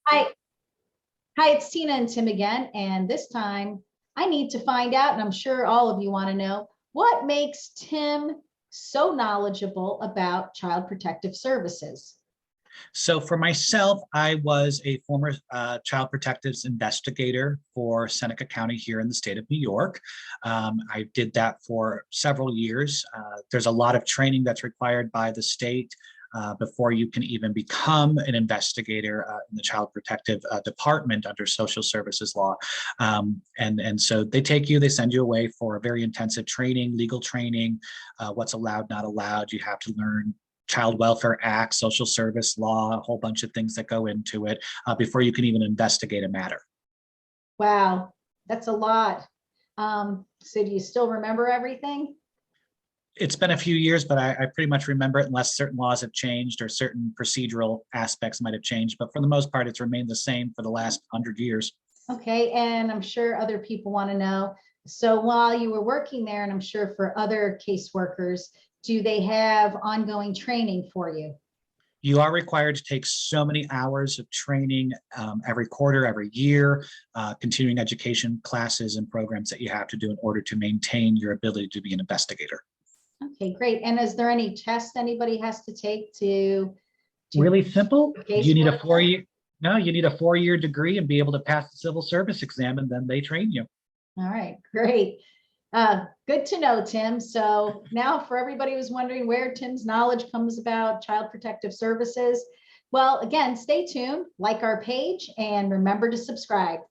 Hi, hi, it's Tina and Tim again, and this time I need to find out, and I'm sure all of you want to know, what makes Tim so knowledgeable about Child Protective Services? So for myself, I was a former child protectives investigator for Seneca County here in the state of New York. I did that for several years. There's a lot of training that's required by the state before you can even become an investigator in the child protective department under social services law. And so they take you, they send you away for a very intensive training, legal training, what's allowed, not allowed. You have to learn Child Welfare Act, social service law, a whole bunch of things that go into it before you can even investigate a matter. Wow, that's a lot. So do you still remember everything? It's been a few years, but I pretty much remember it unless certain laws have changed or certain procedural aspects might have changed. But for the most part, it's remained the same for the last 100 years. Okay, and I'm sure other people want to know. So while you were working there, and I'm sure for other caseworkers, do they have ongoing training for you? You are required to take so many hours of training every quarter, every year, continuing education classes and programs that you have to do in order to maintain your ability to be an investigator. Okay, great. And is there any test anybody has to take to Really simple. You need a casework? 4 year, no, you need a 4 year degree and be able to pass the civil service exam, and then they train you. All right, great. Good to know, Tim. So now for everybody who's wondering where Tim's knowledge comes about Child Protective Services, well, again, stay tuned, like our page, and remember to subscribe.